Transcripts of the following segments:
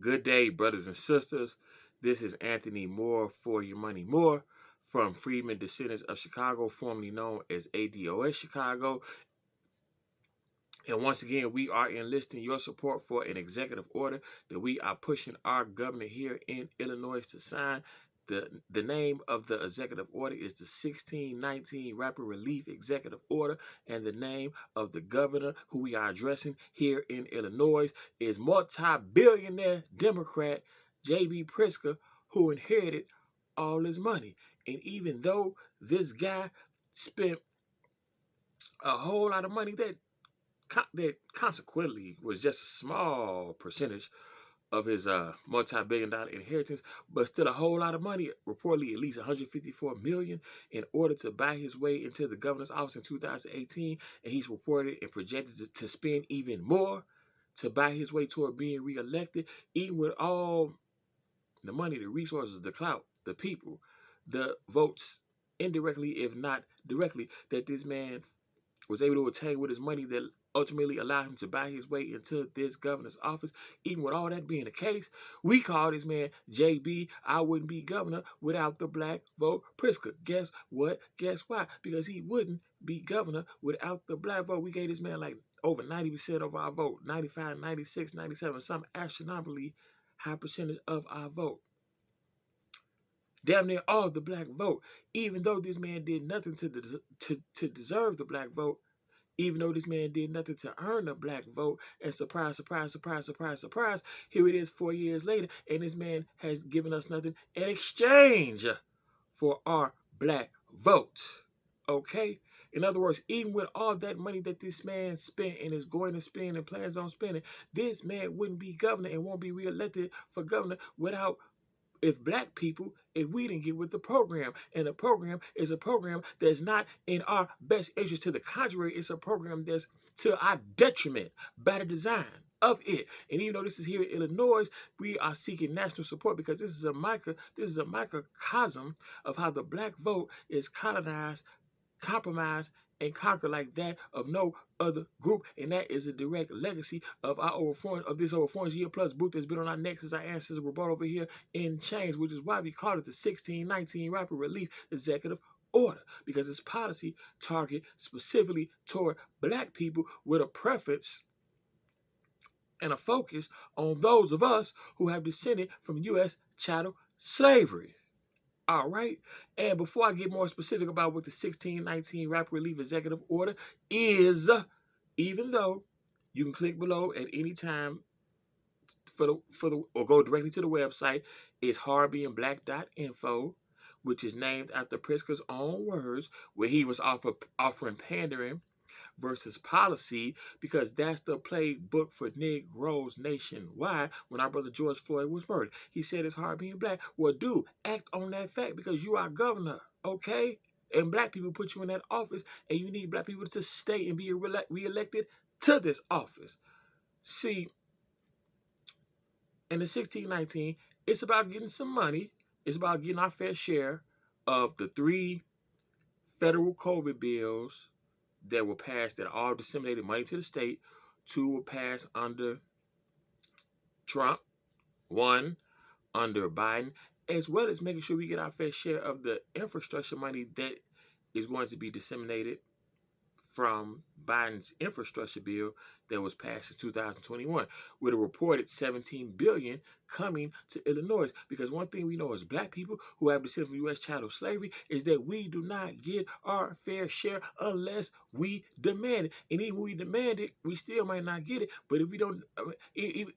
Good day, brothers and sisters. This is Anthony Moore for Your Money More from Freedmen Descendants of Chicago, formerly known as ADOS Chicago. And once again, we are enlisting your support for an executive order that we are pushing our governor here in Illinois to sign. The name of the executive order is the 1619 Rapid Relief Executive Order, and the name of the governor who we are addressing here in Illinois is multi-billionaire Democrat J.B. Pritzker, who inherited all his money. And even though this guy spent a whole lot of money that consequently was just a small percentage of his multi-billion-dollar inheritance, but still a whole lot of money, reportedly at least 154 million, in order to buy his way into the governor's office in 2018, and he's reported and projected to spend even more to buy his way toward being reelected, even with all the money, the resources, the clout, the people, the votes, indirectly if not directly, that this man was able to attain with his money that ultimately allowed him to buy his way into this governor's office. Even with all that being the case, we call this man JB. I wouldn't be governor without the black vote Pritzker. Guess what? Guess why? Because he wouldn't be governor without the black vote. We gave this man like over 90% of our vote, 95, 96, 97, some astronomically high percentage of our vote. Damn near all of the black vote. Even though this man did nothing to deserve the black vote, even though this man did nothing to earn the black vote, and surprise, surprise, surprise, surprise, surprise, here it is 4 years later, and this man has given us nothing in exchange for our black vote. Okay? In other words, even with all that money that this man spent and is going to spend and plans on spending, this man wouldn't be governor and won't be reelected for governor without if black people, if we didn't get with the program. And the program is a program that's not in our best interest. To the contrary, it's a program that's to our detriment by the design of it. And even though this is here in Illinois, we are seeking national support because this is a microcosm of how the black vote is colonized, compromised, and conquered like that of no other group, and that is a direct legacy of our this over 400 year plus boot that's been on our necks as our ancestors were brought over here in chains, which is why we call it the 1619 Rapid Relief Executive Order, because its policy target specifically toward black people with a preference and a focus on those of us who have descended from U.S. chattel slavery. All right. And before I get more specific about what the 1619 Rapid Relief Executive Order is, even though you can click below at any time or go directly to the website, it's hardbeingblack.info, which is named after Pritzker's own words, where he was offering pandering versus policy, because that's the playbook for Negroes nationwide. When our brother George Floyd was murdered, he said it's hard being black. Well, dude, act on that fact, because you are governor, okay? And black people put you in that office, and you need black people to stay and be reelected to this office. See, in the 1619, it's about getting some money. It's about getting our fair share of the 3 federal COVID bills that were passed that all disseminated money to the state. 2 were passed under Trump, 1 under Biden, as well as making sure we get our fair share of the infrastructure money that is going to be disseminated from Biden's infrastructure bill that was passed in 2021, with a reported $17 billion coming to Illinois. Because one thing we know as black people who have descended from U.S. chattel slavery is that we do not get our fair share unless we demand it. And even when we demand it, we still might not get it. But if we don't, even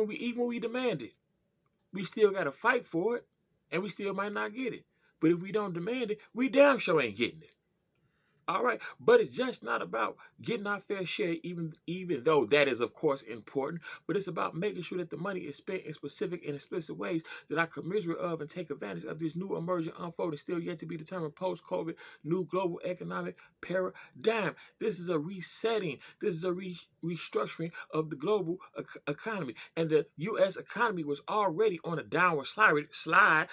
when we demand it, we still got to fight for it, and we still might not get it. But if we don't demand it, we damn sure ain't getting it. All right, but it's just not about getting our fair share, even though that is, of course, important. But it's about making sure that the money is spent in specific and explicit ways that I commiserate of and take advantage of this new emerging, unfolding, still yet to be determined post-COVID new global economic paradigm. This is a resetting. This is a restructuring of the global economy. And the U.S. economy was already on a downward slide.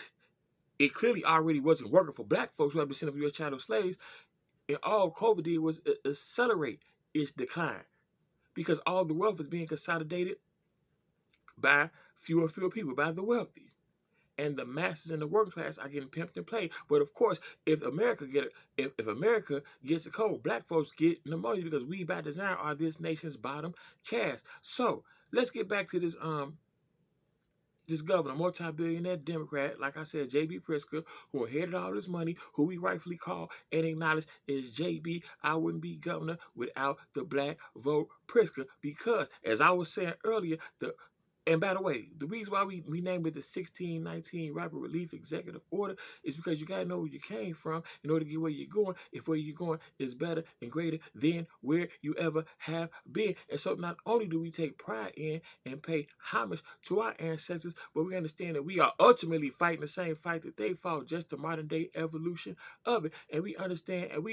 It clearly already wasn't working for black folks who have been sent from U.S. chattel slaves. And all COVID did was accelerate its decline, because all the wealth is being consolidated by fewer people, by the wealthy. And the masses and the working class are getting pimped and played. But of course, if America gets a cold, black folks get pneumonia because we by design are this nation's bottom caste. So let's get back to this governor, multi-billionaire Democrat, like I said, J.B. Pritzker, who inherited all this money, who we rightfully call and acknowledge is J.B. I wouldn't be governor without the black vote Pritzker, because, as I was saying earlier, and by the way, the reason why we named it the 1619 Rapid Relief Executive Order is because you got to know where you came from in order to get where you're going, if where you're going is better and greater than where you ever have been. And so not only do we take pride in and pay homage to our ancestors, but we understand that we are ultimately fighting the same fight that they fought, just the modern day evolution of it. And we understand, and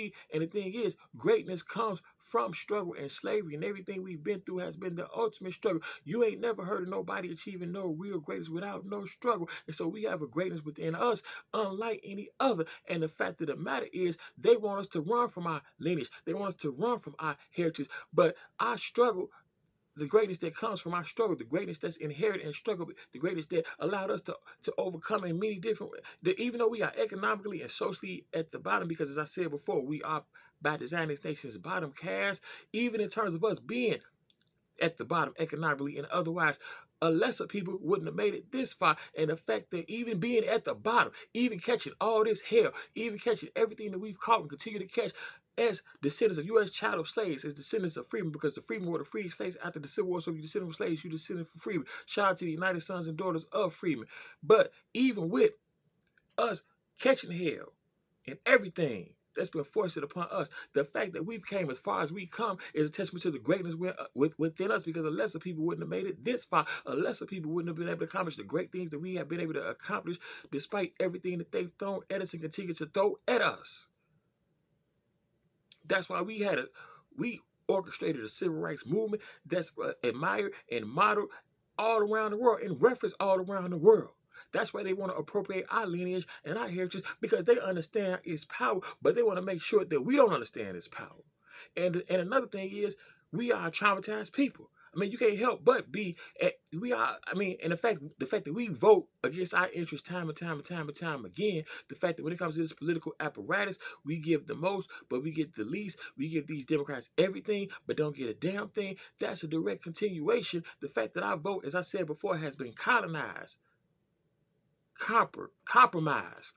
the thing is, greatness comes from struggle, and slavery and everything we've been through has been the ultimate struggle. You ain't never heard of nobody achieving no real greatness without no struggle. And so we have a greatness within us unlike any other. And the fact of the matter is, they want us to run from our lineage. They want us to run from our heritage. But our struggle, the greatness that comes from our struggle, the greatness that's inherited in struggle, the greatness that allowed us to overcome in many different ways. Even though we are economically and socially at the bottom, because as I said before, we are by design this nation's bottom caste, even in terms of us being at the bottom economically and otherwise, a lesser people wouldn't have made it this far. And the fact that even being at the bottom, even catching all this hell, even catching everything that we've caught and continue to catch as descendants of U.S. chattel slaves, as descendants of freedom, because the freedmen were the freed slaves after the Civil War. So if you descendant from slaves, you descendant from freedmen. Shout out to the United Sons and Daughters of Freedmen. But even with us catching hell and everything that's been foisted upon us, the fact that we've came as far as we come is a testament to the greatness within us, because a lesser people wouldn't have made it this far. A lesser people wouldn't have been able to accomplish the great things that we have been able to accomplish despite everything that they've thrown at us and continue to throw at us. That's why we orchestrated a civil rights movement that's admired and modeled all around the world and referenced all around the world. That's why they want to appropriate our lineage and our heritage, because they understand its power, but they want to make sure that we don't understand its power. And another thing is, we are traumatized people. I mean, you can't help but be. We are. I mean, and the fact that we vote against our interests time and time again. The fact that when it comes to this political apparatus, we give the most, but we get the least. We give these Democrats everything, but don't get a damn thing. That's a direct continuation. The fact that our vote, as I said before, has been colonized, compromised,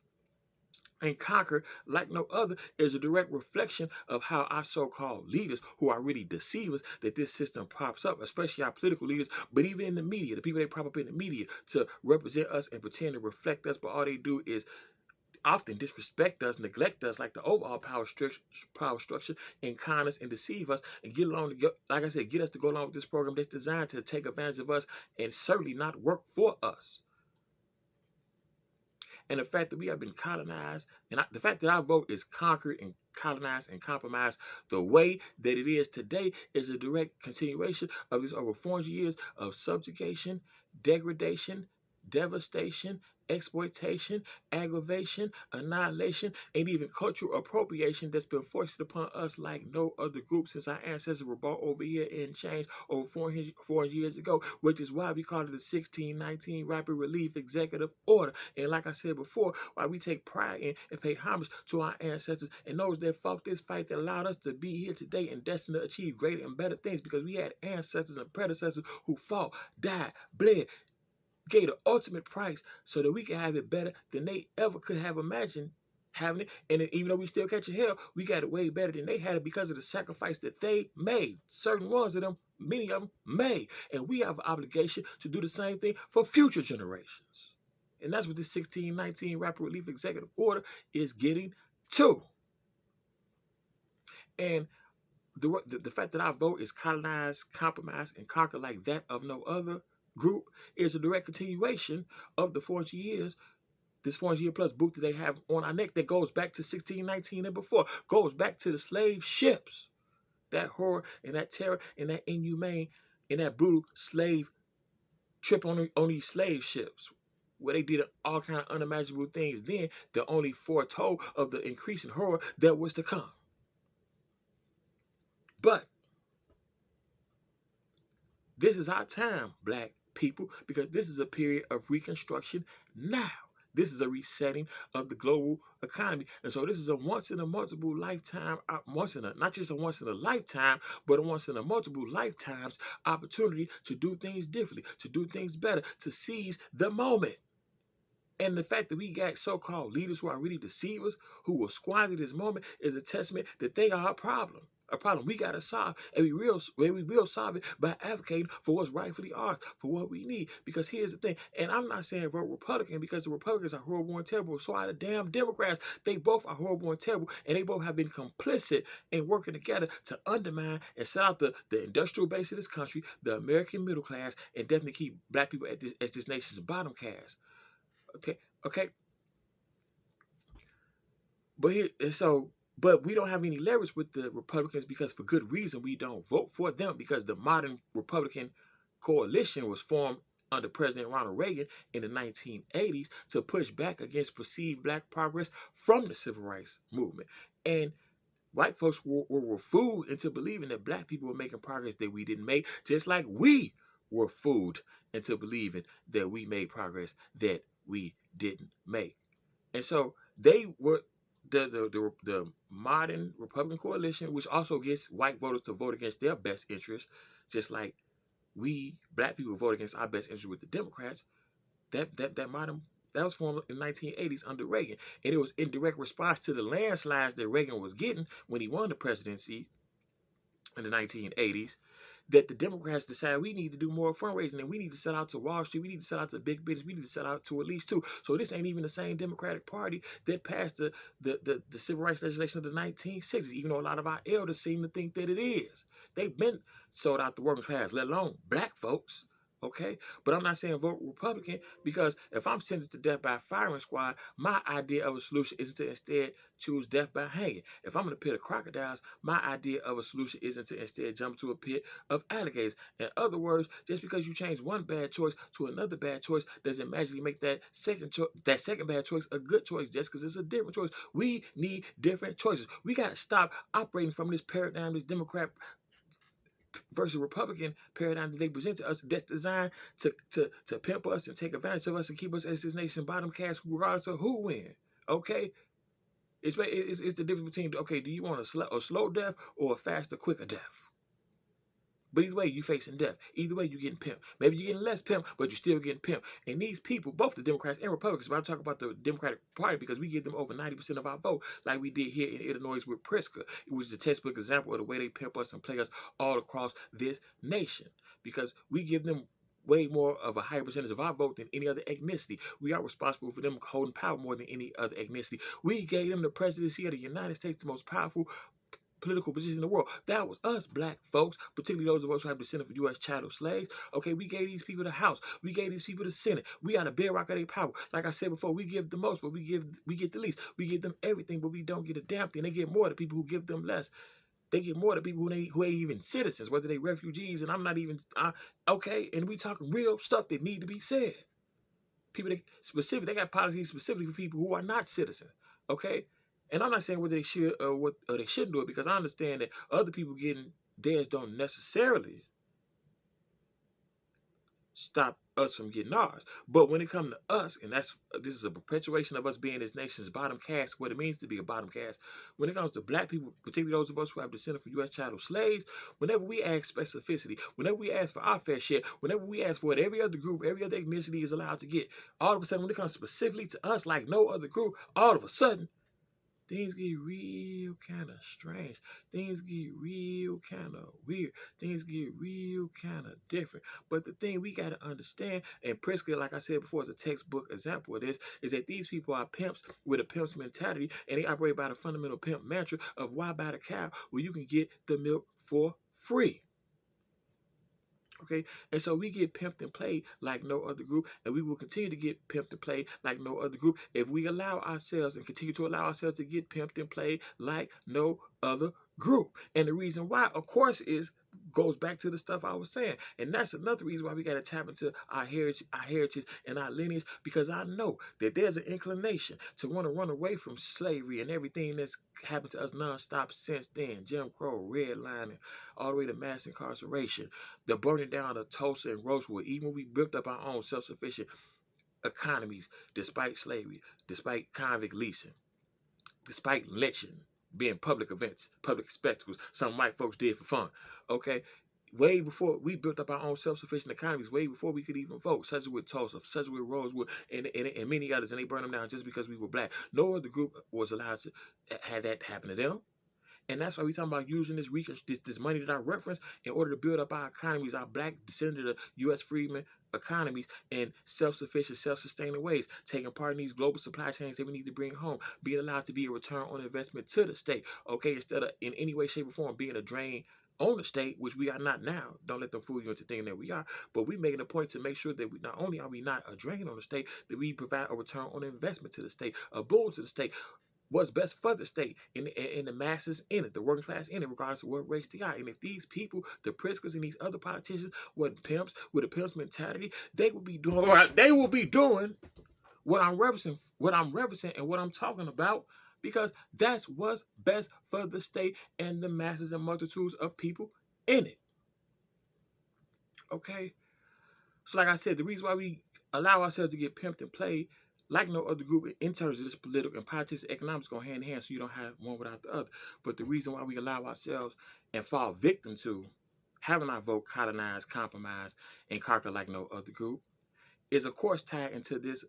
and conquered like no other, is a direct reflection of how our so-called leaders, who are really deceivers, that this system props up, especially our political leaders, but even in the media, the people they prop up in the media to represent us and pretend to reflect us, but all they do is often disrespect us, neglect us, like the overall power structure, and con us and deceive us and get along to like I said, get us to go along with this program that's designed to take advantage of us and certainly not work for us. And the fact that we have been colonized, and the fact that our vote is conquered and colonized and compromised the way that it is today, is a direct continuation of these over 400 years of subjugation, degradation, devastation, exploitation, aggravation, annihilation, and even cultural appropriation that's been foisted upon us like no other group since our ancestors were brought over here and changed over 400 years ago, which is why we call it the 1619 Rapid Relief Executive Order. And like I said before, why we take pride in and pay homage to our ancestors and those that fought this fight that allowed us to be here today and destined to achieve greater and better things, because we had ancestors and predecessors who fought, died, bled, gave the ultimate price so that we can have it better than they ever could have imagined having it. And even though we still catching hell, we got it way better than they had it because of the sacrifice that they made. Certain ones of them, many of them made. And we have an obligation to do the same thing for future generations. And that's what this 1619 Rapid Relief Executive Order is getting to. And the fact that our vote is colonized, compromised, and conquered like that of no other group is a direct continuation of the 400 years, this 400 year plus book that they have on our neck that goes back to 1619 and before, goes back to the slave ships, that horror and that terror and that inhumane and that brutal slave trip on these slave ships, where they did all kind of unimaginable things then that only foretold of the increasing horror that was to come. But this is our time, Black people, because this is a period of reconstruction now. This is a resetting of the global economy. And so this is a once in a multiple lifetime, not just a once in a lifetime, but a once in a multiple lifetimes opportunity to do things differently, to do things better, to seize the moment. And the fact that we got so-called leaders who are really deceivers, who will squander this moment, is a testament that they are a problem. A problem we gotta solve, and we will solve it by advocating for what's rightfully ours, for what we need. Because here's the thing, and I'm not saying vote Republican because the Republicans are horrible and terrible. So are the damn Democrats. They both are horrible and terrible, and they both have been complicit in working together to undermine and set out the industrial base of this country, the American middle class, and definitely keep black people at this nation's bottom caste. Okay. But we don't have any leverage with the Republicans because, for good reason, we don't vote for them, because the modern Republican coalition was formed under President Ronald Reagan in the 1980s to push back against perceived black progress from the civil rights movement. And white folks were fooled into believing that black people were making progress that we didn't make, just like we were fooled into believing that we made progress that we didn't make. And so they were the modern Republican coalition, which also gets white voters to vote against their best interests, just like we black people vote against our best interests with the Democrats. That was formed in the 1980s under Reagan, and it was in direct response to the landslides that Reagan was getting when he won the presidency in the 1980s, that the Democrats decided we need to do more fundraising, and we need to sell out to Wall Street, we need to sell out to big business, we need to sell out to at least two. So this ain't even the same Democratic Party that passed the civil rights legislation of the 1960s, even though a lot of our elders seem to think that it is. They've been sold out the working class, let alone black folks. Okay, but I'm not saying vote Republican, because if I'm sentenced to death by a firing squad, my idea of a solution isn't to instead choose death by hanging. If I'm in a pit of crocodiles, my idea of a solution isn't to instead jump to a pit of alligators. In other words, just because you change one bad choice to another bad choice doesn't magically make that second bad choice a good choice just because it's a different choice. We need different choices. We got to stop operating from this paradigm, this Democrat versus Republican paradigm that they present to us, that's designed to pimp us and take advantage of us and keep us as this nation bottom caste, regardless of who wins. Okay, it's the difference between, okay, do you want a slow death or a faster, quicker death? But either way, you're facing death. Either way, you're getting pimped. Maybe you're getting less pimped, but you're still getting pimped. And these people, both the Democrats and Republicans, but I'm talking about the Democratic Party because we give them over 90% of our vote, like we did here in Illinois with Pritzker. It was a textbook example of the way they pimp us and play us all across this nation, because we give them way more of a higher percentage of our vote than any other ethnicity. We are responsible for them holding power more than any other ethnicity. We gave them the presidency of the United States, the most powerful political position in the world. That was us, black folks, particularly those of us who have descended from U.S. chattel slaves. Okay, we gave these people the House. We gave these people the Senate. We are the bedrock of their power. Like I said before, we give the most, but we get the least. We give them everything, but we don't get a damn thing. They get more to people who give them less. They get more to people who ain't even citizens, whether they refugees, and I'm not even, okay, and we talking real stuff that need to be said. People they got policies specifically for people who are not citizens, okay? And I'm not saying whether they should or they shouldn't do it, because I understand that other people getting theirs don't necessarily stop us from getting ours. But when it comes to us, and this is a perpetuation of us being this nation's bottom caste, what it means to be a bottom caste. When it comes to black people, particularly those of us who have descended from U.S. chattel slaves, whenever we ask specificity, whenever we ask for our fair share, whenever we ask for what every other group, every other ethnicity is allowed to get, all of a sudden, when it comes specifically to us like no other group, all of a sudden, things get real kind of strange. Things get real kind of weird. Things get real kind of different. But the thing we got to understand, and Pritzker, like I said before, is a textbook example of this, is that these people are pimps with a pimp's mentality, and they operate by the fundamental pimp mantra of why buy the cow where you can get the milk for free. Okay, and so we get pimped and played like no other group, and we will continue to get pimped and played like no other group if we allow ourselves and continue to allow ourselves to get pimped and played like no other group. And the reason why, of course, is goes back to the stuff I was saying. And that's another reason why we got to tap into our heritage and our lineage, because I know that there's an inclination to want to run away from slavery and everything that's happened to us nonstop since then. Jim Crow, redlining, all the way to mass incarceration, the burning down of Tulsa and Rosewood, even when we built up our own self-sufficient economies despite slavery, despite convict leasing, despite lynching being public events, public spectacles, some white folks did for fun. Okay? Way before we built up our own self-sufficient economies, way before we could even vote, such as with Tulsa, such as with Rosewood, and many others, and they burned them down just because we were black. No other group was allowed to have that happen to them. And that's why we talking about using this money that I reference in order to build up our economies, our black descendant of U.S. freedmen economies in self-sufficient, self-sustaining ways, taking part in these global supply chains that we need to bring home, being allowed to be a return on investment to the state, okay, instead of in any way, shape, or form being a drain on the state, which we are not now. Don't let them fool you into thinking that we are. But we making a point to make sure that we not only are we not a drain on the state, that we provide a return on investment to the state, a boon to the state. What's best for the state and the masses in it, the working class in it, regardless of what race they are. And if these people, the Pritzkers and these other politicians, were pimps with a pimp's mentality, they will be doing what I'm referencing, and what I'm talking about, because that's what's best for the state and the masses and multitudes of people in it. Okay? So like I said, the reason why we allow ourselves to get pimped and played like no other group in terms of this political and politics and economics go hand in hand, so you don't have one without the other. But the reason why we allow ourselves and fall victim to having our vote colonized, compromised, and conquered like no other group is, of course, tied into this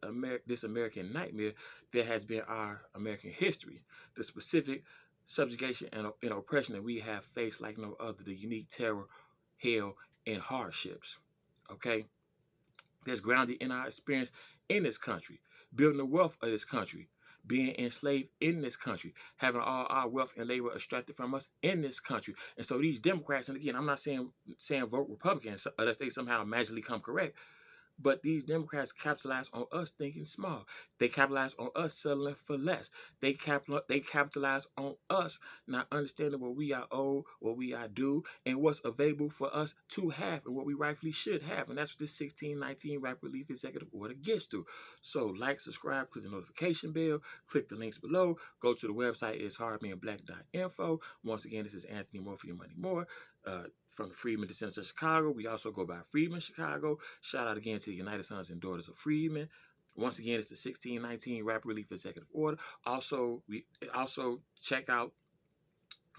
American nightmare that has been our American history, the specific subjugation and oppression that we have faced like no other, the unique terror, hell, and hardships. Okay? That's grounded in our experience in this country, building the wealth of this country, being enslaved in this country, having all our wealth and labor extracted from us in this country. And so these Democrats, and again, I'm not saying vote Republican unless they somehow magically come correct, but these Democrats capitalize on us thinking small. They capitalize on us settling for less. They capitalize on us not understanding what we are owed, what we are due, and what's available for us to have, and what we rightfully should have. And that's what this 1619 Rapid Relief Executive Order gets to. So like, subscribe, click the notification bell, click the links below, go to the website, it's hardmanblack.info. Once again, this is Anthony More for Your Money More. From the Freedmen Descendants of Chicago. We also go by Freedmen Chicago. Shout out again to the United Sons and Daughters of Freedmen. Once again, it's the 1619 Rapid Relief Executive Order. Also, we check out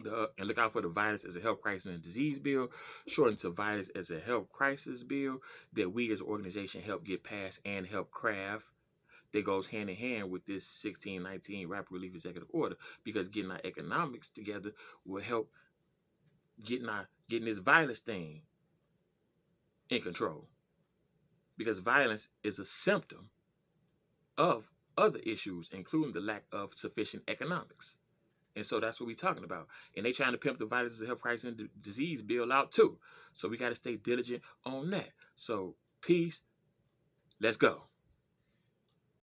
and look out for the Violence as a Health Crisis and Disease Bill, shortened to Violence as a Health Crisis Bill, that we as an organization help get passed and help craft, that goes hand in hand with this 1619 Rapid Relief Executive Order, because getting our economics together will help getting this violence thing in control, because violence is a symptom of other issues, including the lack of sufficient economics. And so that's what we're talking about. And they trying to pimp the Violence as a Health Crisis and Disease Bill out too. So we got to stay diligent on that. So peace. Let's go.